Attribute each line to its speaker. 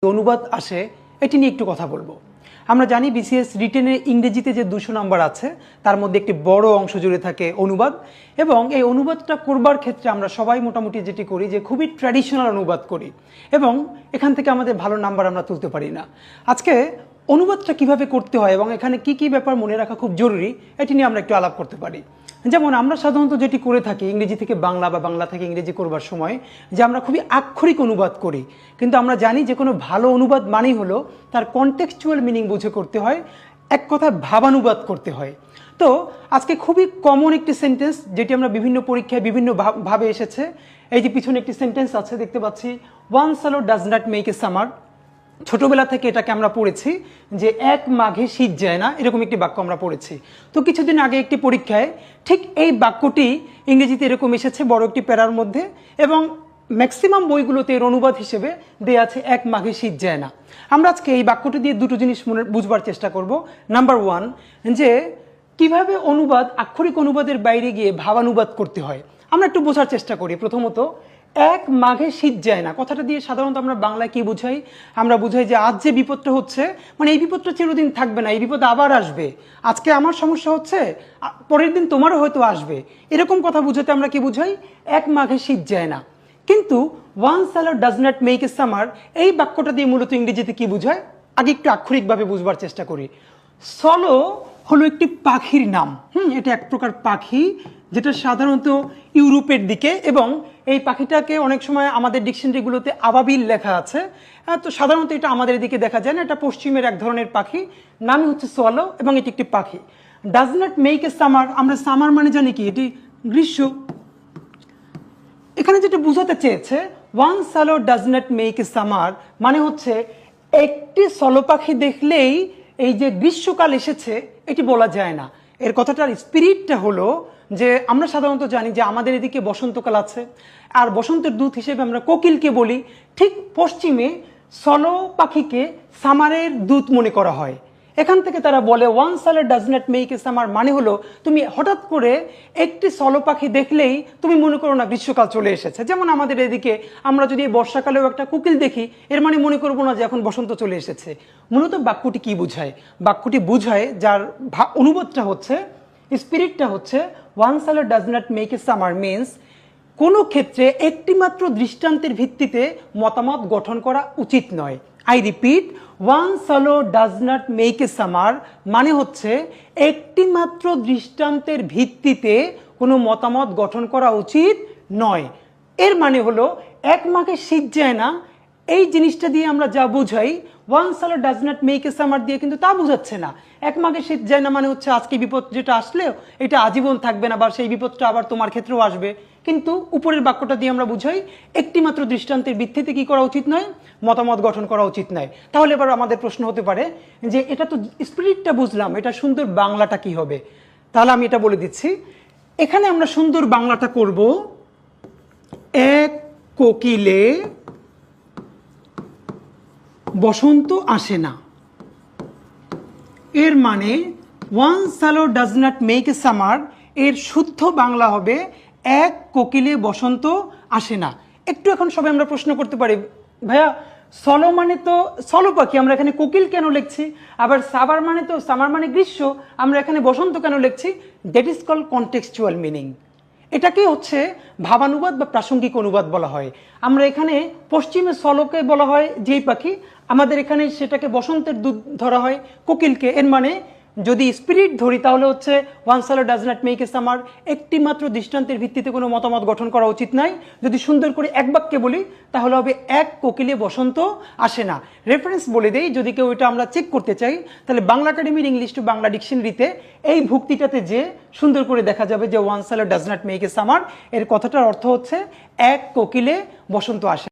Speaker 1: অনুবাদ আসে এটি নিয়ে একটু কথা বলবো। আমরা জানি বিসিএস রিটেনের ইংরেজিতে যে 200 নাম্বার আছে তার মধ্যে একটি বড় অংশ জুড়ে থাকে অনুবাদ, এবং এই অনুবাদটা করবার ক্ষেত্রে আমরা সবাই মোটামুটি যেটি করি যে খুবই ট্র্যাডিশনাল অনুবাদ করি এবং এখান থেকে আমাদের ভালো নাম্বার আমরা তুলতে পারি না। আজকে অনুবাদটা কিভাবে করতে হয় এবং এখানে কি কি ব্যাপার মনে রাখা খুব জরুরি এটি নিয়ে আমরা একটু আলাপ করতে পারি। যেমন আমরা সাধারণত যেটি করে থাকি ইংরেজি থেকে বাংলা বা বাংলা থেকে ইংরেজি করবার সময় যে আমরা খুবই আক্ষরিক অনুবাদ করি, কিন্তু আমরা জানি যে কোনো ভালো অনুবাদ মানেই হলো তার কনটেক্সচুয়াল মিনিং বুঝে করতে হয়, এক কথায় ভাবানুবাদ করতে হয়। তো আজকে খুবই কমন একটি সেন্টেন্স যেটি আমরা বিভিন্ন পরীক্ষায় বিভিন্ন ভাবে এসেছে। এই যে পিছনে একটি সেন্টেন্স আছে দেখতে পাচ্ছি, ওয়ান সালো does not make a summer. ছোটবেলা থেকে এটাকে আমরা পড়েছি যে এক মাঘে শীত যায় না, এরকম একটি বাক্য আমরা পড়েছি। তো কিছুদিন আগে একটি পরীক্ষায় ঠিক এই বাক্যটি ইংরেজিতে এরকম এসেছে বড় একটি প্যারার মধ্যে, এবং ম্যাক্সিমাম বইগুলোতে এর অনুবাদ হিসেবে দেয়া আছে এক মাঘে শীত যায় না। আমরা আজকে এই বাক্যটি দিয়ে দুটো জিনিস বুঝবার চেষ্টা করব। নাম্বার ওয়ান, যে কিভাবে অনুবাদ আক্ষরিক অনুবাদের বাইরে গিয়ে ভাবানুবাদ করতে হয় আমরা একটু বোঝার চেষ্টা করি। প্রথমত, এক মাঘে শীত যায় না কথাটা দিয়ে সাধারণত আমরা বাংলায় কি বুঝাই? আমরা বুঝাই যে আজ যে বিপদটা হচ্ছে, মানে এই বিপদটা চিরদিন থাকবে না, এই বিপদ আবার আসবে। আজকে আমার সমস্যা হচ্ছে, পরের দিন তোমারও হয়তো আসবে, এরকম কথা বুঝাতে আমরা কি বুঝাই? এক মাঘে শীত যায় না। কিন্তু ওয়ান সালো does not make a summer এই বাক্যটা দিয়ে মূলত ইংরেজিতে কি বুঝায় আগে একটু আক্ষরিকভাবে বুঝবার চেষ্টা করি। সলো হলো একটি পাখির নাম। এটা এক প্রকার পাখি যেটা সাধারণত ইউরোপের দিকে, এবং এই পাখিটাকে অনেক সময় আমাদের ডিকশনারিগুলোতে আবাবিল লেখা আছে। তো সাধারণত এটা আমাদের দিকে দেখা যায় না, এটা পশ্চিমের এক ধরনের পাখি, নামই হচ্ছে সোয়ালো, এবং এটি একটি পাখি। Does not make a summer, আমরা সামার মানে জানি কি, এটি গ্রীষ্ম। এখানে যেটা বোঝাতে চেয়েছে ওয়ান সালো does not make a summer মানে হচ্ছে একটি সলো পাখি দেখলেই এই যে গ্রীষ্মকাল এসেছে এটি বলা যায় না। এর কথাটার স্পিরিটটা হলো যে আমরা সাধারণত জানি যে আমাদের এদিকে বসন্তকাল আছে, আর বসন্তের দূত হিসেবে আমরা কোকিলকে বলি। ঠিক পশ্চিমে সলো পাখিকে সামারের দূত মনে করা হয়। এখান থেকে তারা বলে ওয়ান সালো does not make a summer মানে হলো তুমি হঠাৎ করে একটি সলো পাখি দেখলেই তুমি মনে করো না গ্রীষ্মকাল চলে এসেছে। যেমন আমাদের এদিকে আমরা যদি বর্ষাকালেও একটা কোকিল দেখি, এর মানে মনে করবো না যে এখন বসন্ত চলে এসেছে। মূলত বাক্যটি কি বুঝায়? বাক্যটি বুঝায়, যার অনুবাদটা হচ্ছে, স্পিরিটটা হচ্ছে, ওয়ান সালো does not make a summer means কোনো ক্ষেত্রে একটি মাত্র দৃষ্টান্তের ভিত্তিতে মতামত গঠন করা উচিত নয়। আই রিপিট, ওয়ান সালো does not make a summer মানে হচ্ছে একটি মাত্র দৃষ্টান্তের ভিত্তিতে কোনো মতামত গঠন করা উচিত নয়। এর মানে হলো এক মাঘে শীত যায় না এই জিনিসটা দিয়ে আমরা যা বুঝাই, ওয়ান সালো does not make a summer দিয়ে কিন্তু তা বুঝাচ্ছে না। এক মাঘে শীত যায় না মানে হচ্ছে আজকে বিপদ যেটা আসলেও এটা আজীবন থাকবে না, বা সেই বিপদটা আবার তোমার ক্ষেত্রেও আসবে। কিন্তু উপরের বাক্যটা দিয়ে আমরা বুঝাই একটি মাত্র দৃষ্টান্তের ভিত্তিতে কি করা উচিত নয়? মতামত গঠন করা উচিত নয়। তাহলে এবার আমাদের প্রশ্ন হতে পারে যে এটা তো স্পিরিটটা বুঝলাম, এটা সুন্দর বাংলাটা কি হবে? তাহলে আমি এটা বলে দিচ্ছি। এখানে আমরা সুন্দর বাংলাটা করব, এক কোকিলে বসন্ত আসে না। এর মানে ওয়ান সালো does not make a summer এর শুদ্ধ বাংলা হবে এক কোকিলে বসন্ত আসে না। একটু এখন সবাই আমরা প্রশ্ন করতে পারি, ভাইয়া সলো মানে তো সলো পাখি, আমরা এখানে কোকিল কেন লিখছি? আবার সামার মানে তো সামার মানে গ্রীষ্ম, আমরা এখানে বসন্ত কেন লিখছি? That is called contextual meaning. এটাকে হচ্ছে ভাবানুবাদ বা প্রাসঙ্গিক অনুবাদ বলা হয়। আমরা এখানে পশ্চিমে সলোকে বলা হয় যেই পাখি, আমাদের এখানে সেটাকে বসন্তের দূত ধরা হয় কোকিলকে। এর মানে যদি স্পিরিট ধরি তাহলে হচ্ছে ওয়ান সালো does not make a summer একটি মাত্র দৃষ্টান্তের ভিত্তিতে কোনো মতামত গঠন করা উচিত নয়। যদি সুন্দর করে এক বাক্যে বলি তাহলে হবে এক কোকিলে বসন্ত আসে না। রেফারেন্স বলে দেই, যদি কেউ এটা আমরা চেক করতে চাই তাহলে বাংলা একাডেমির ইংলিশ টু বাংলা ডিকশনারিতে এই ভুক্তিটাতে যে সুন্দর করে দেখা যাবে যে ওয়ান সালো does not make a summer এর কথাটার অর্থ হচ্ছে এক কোকিলে বসন্ত আসে।